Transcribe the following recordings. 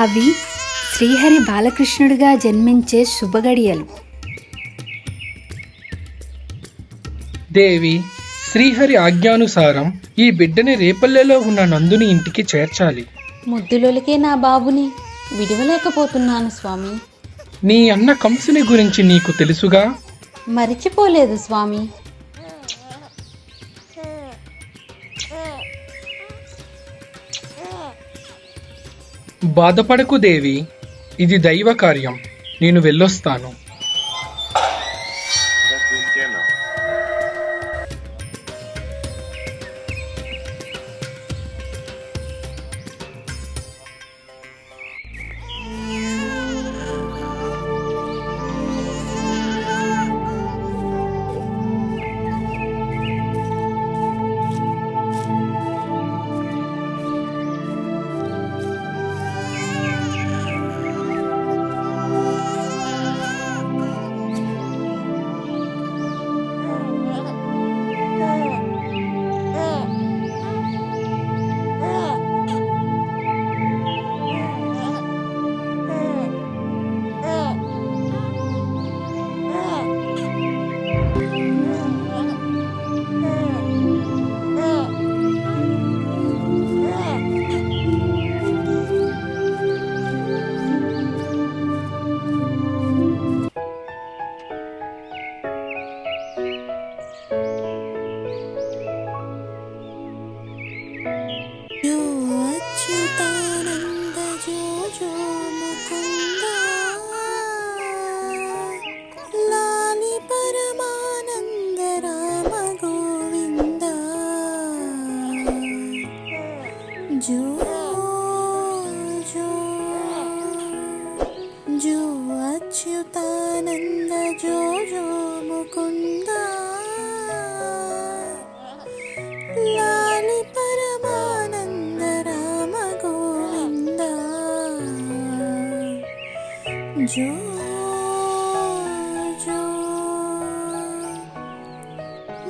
అవి శ్రీహరి బాలకృష్ణుడిగా జన్మించే శుభగడియలు. దేవి, శ్రీహరి ఆజ్ఞానుసారం ఈ బిడ్డని రేపల్లెలో ఉన్న నందుని ఇంటికి చేర్చాలి. ముద్దులొలికే నా బాబుని విడవలేకపోతున్నాను స్వామి. నీ అన్న కంసుని గురించి నీకు తెలుసుగా? మరిచిపోలేదు స్వామి. బాధపడకు దేవి, ఇది దైవ కార్యం. నేను వెళ్ళొస్తాను.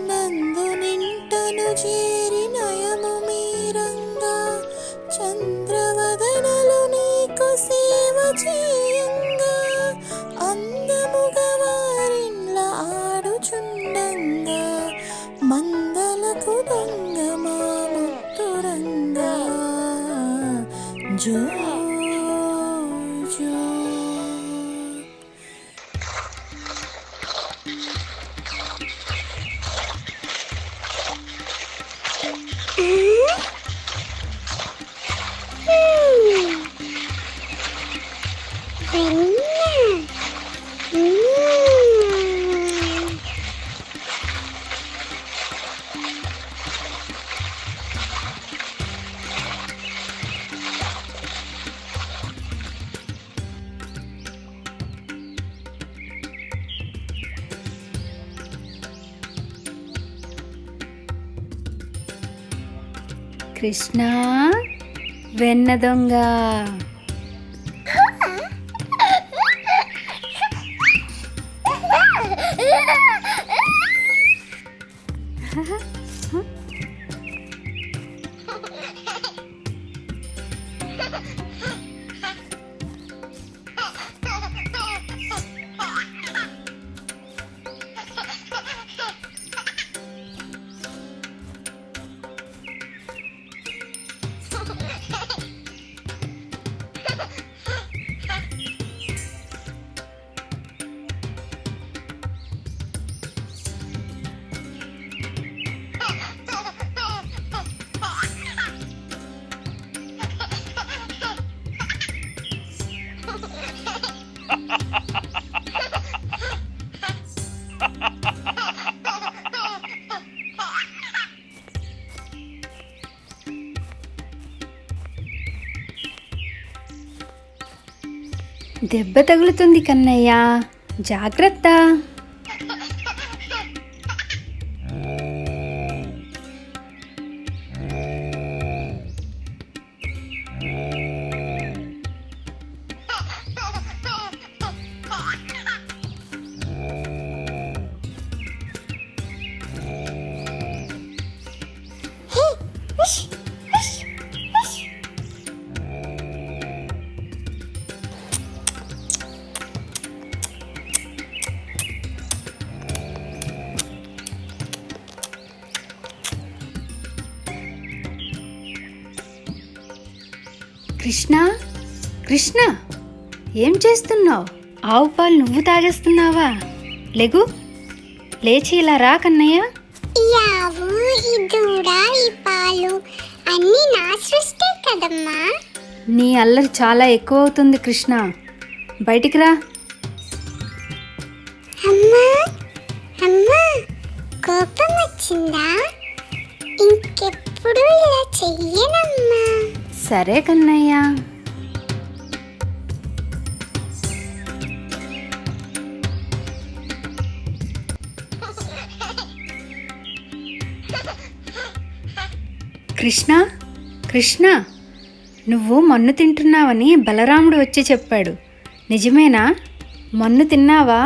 నందునింటను చేరి నయము మీరంగా చంద్రవదనలు నీకు సేవ చేయంగా అందముగా వారిన్ల ఆడుచుండంగా మందలకు దొంగ మా ముత్తురంగా జో జో. కృష్ణ వెన్న దొంగ. దెబ్బ తగులుతుంది కన్నయ్య, జాగ్రత్త. కృష్ణ, కృష్ణ, ఏం చేస్తున్నావు? ఆవు పాలు నువ్వు తాగేస్తున్నావా? లెగు, లేచి ఇలా రా కన్నయ్య. ఈ ఆవు, ఈ దూడ, ఈ పాలు అన్నీ నా సృష్టి కదమ్మా. నీ అల్లరి చాలా ఎక్కువ అవుతుంది కృష్ణ, బయటికి రా. అమ్మా అమ్మా, కోపం వచ్చిందా? ఇంకెప్పుడు ఇలా చెయ్యనమ్మా. సరే కన్నయ్య. కృష్ణ, కృష్ణ, నువ్వు మన్ను తింటున్నావని బలరాముడు వచ్చి చెప్పాడు. నిజమేనా? మన్ను తిన్నావా?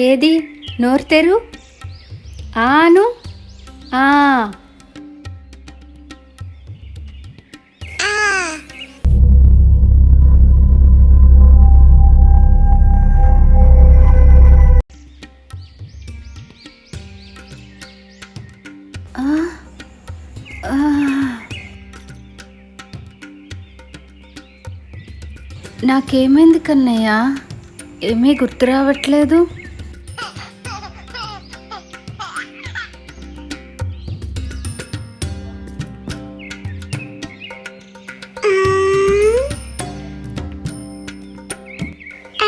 ఏది, నోరు తెరు. ఆను. ఆ. నాకేమైంది కన్నయ్య? ఏమీ గుర్తు రావట్లేదు.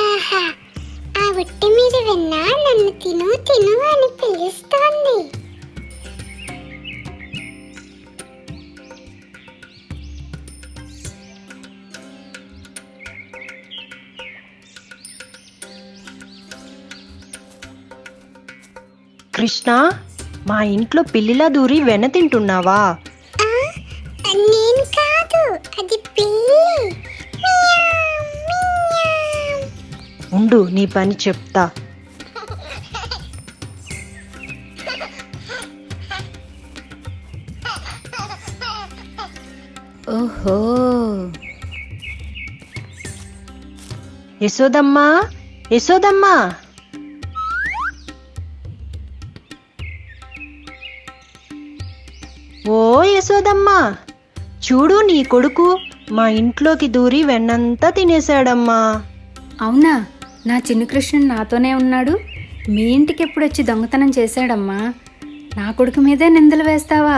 ఆహా, ఆ ఉట్టి మీద విన్నా నన్ను తిను తిను అని పిలుస్తోంది. కృష్ణ, మా ఇంట్లో పిల్లిలా దూరి వెన్న తింటున్నావా? నేను కాదు, అది పిల్లి. Meow, meow. ఉండు, నీ పని చెప్తా. ఓహో, యశోదమ్మా, యశోదమ్మా. ఓ యశోదమ్మా, చూడు, నీ కొడుకు మా ఇంట్లోకి దూరి వెన్నంతా తినేశాడమ్మా. అవునా? నా చిన్న కృష్ణుడు నాతోనే ఉన్నాడు. మీ ఇంటికి ఎప్పుడు వచ్చి దొంగతనం చేశాడమ్మా? నా కొడుకు మీదే నిందలు వేస్తావా?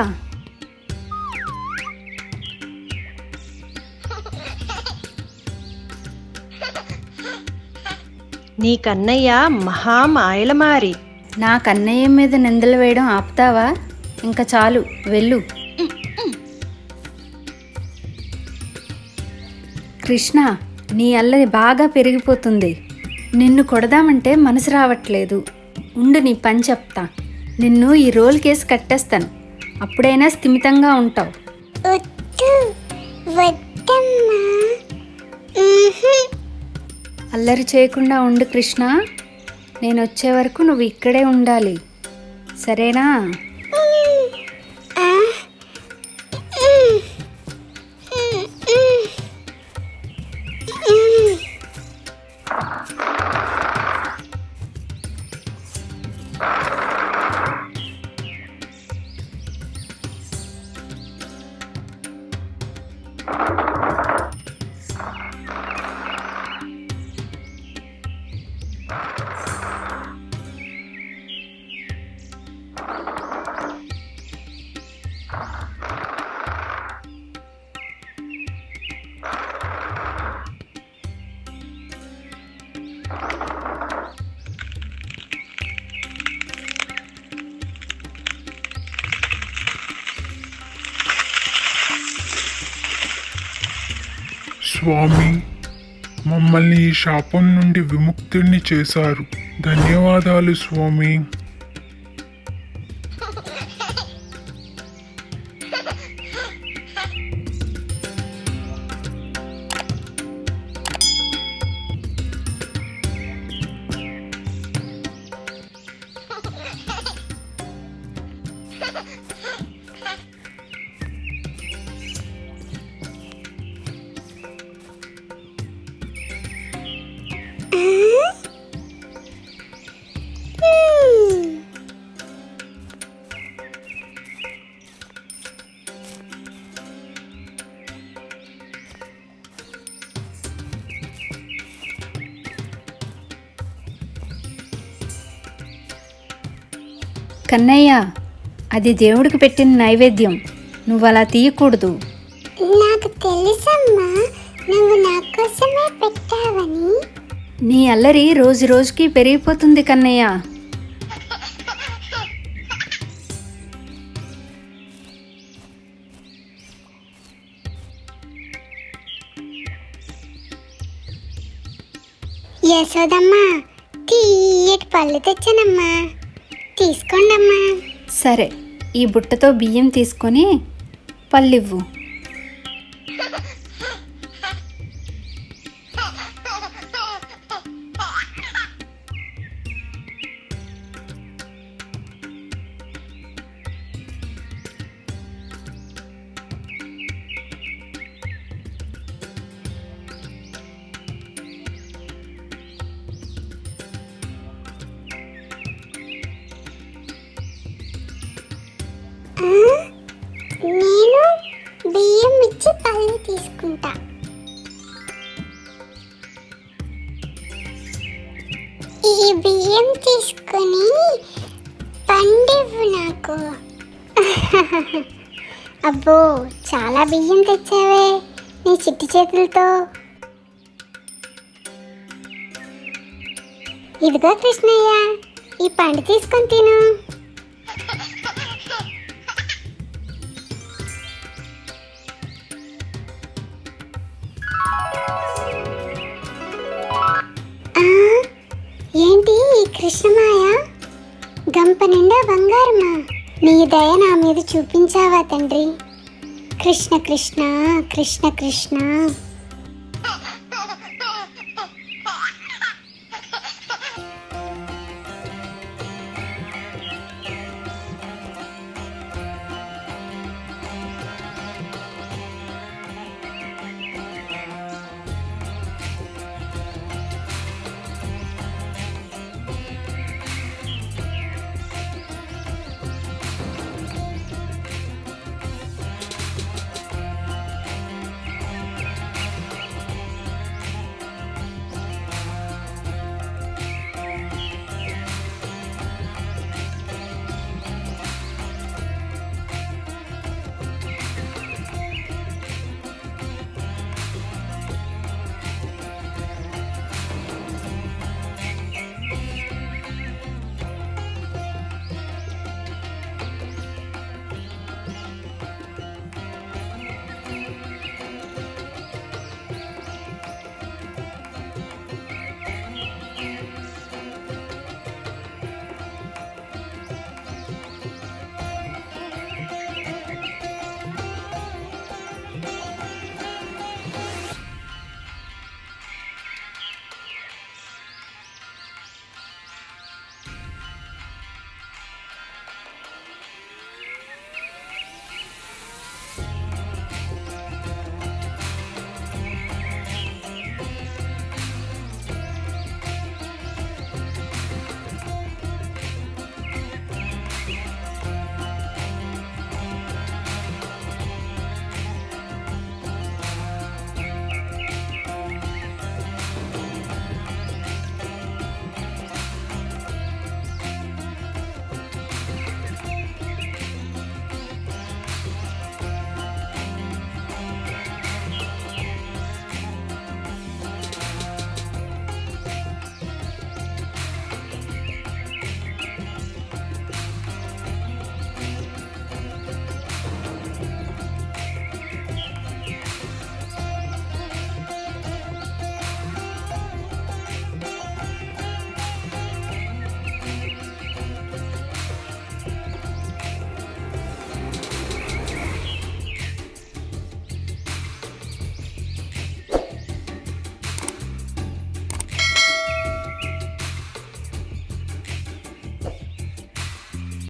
నీ కన్నయ్య మహా మాయలమారి. నా కన్నయ్య మీద నిందలు వేయడం ఆపుతావా? ఇంకా చాలు, వెళ్ళు. కృష్ణ, నీ అల్లరి బాగా పెరిగిపోతుంది. నిన్ను కొడదామంటే మనసు రావట్లేదు. ఉండు, నీ పని చెప్తా. నిన్ను ఈ రోల్ కేసు కట్టేస్తాను. అప్పుడైనా స్థిమితంగా ఉంటావు. వద్దు, వద్దమ్మా. అల్లరి చేయకుండా ఉండు కృష్ణ. నేను వచ్చే వరకు నువ్వు ఇక్కడే ఉండాలి, సరేనా? స్వామి, మమ్మల్ని ఈ శాపం నుండి విముక్తుణ్ణి చేశారు. ధన్యవాదాలు స్వామి. కన్నయ్య, అది దేవుడికి పెట్టిన నైవేద్యం, నువ్వు అలా తీయకూడదు. నాకు తెలుసమ్మా, నువ్వు నా కోసమే పెట్టావని. నీ అల్లరి రోజు రోజుకి పెరిగిపోతుంది కన్నయ్య. యశోదమ్మా, తీయటి పళ్ళు తెచ్చానమ్మా, తీసుకోండమ్మా. సరే, ఈ బుట్టతో బియ్యం తీసుకొని పళ్ళివ్వు. నేను బియ్యం ఇచ్చి పళ్ళు తీసుకుంటా. ఈ బియ్యం తీసుకొని పండివ్వు నాకు. అబ్బో, చాలా బియ్యం తెచ్చావే నీ చిట్టి చేతులతో. ఇదిగో కృష్ణయ్య, ఈ పండు తీసుకొని తిను. ఏంటి ఈ కృష్ణమాయ? గంప నిండా బంగారమా? నీ దయ నా మీద చూపించావా తండ్రి. కృష్ణ కృష్ణ కృష్ణ కృష్ణ.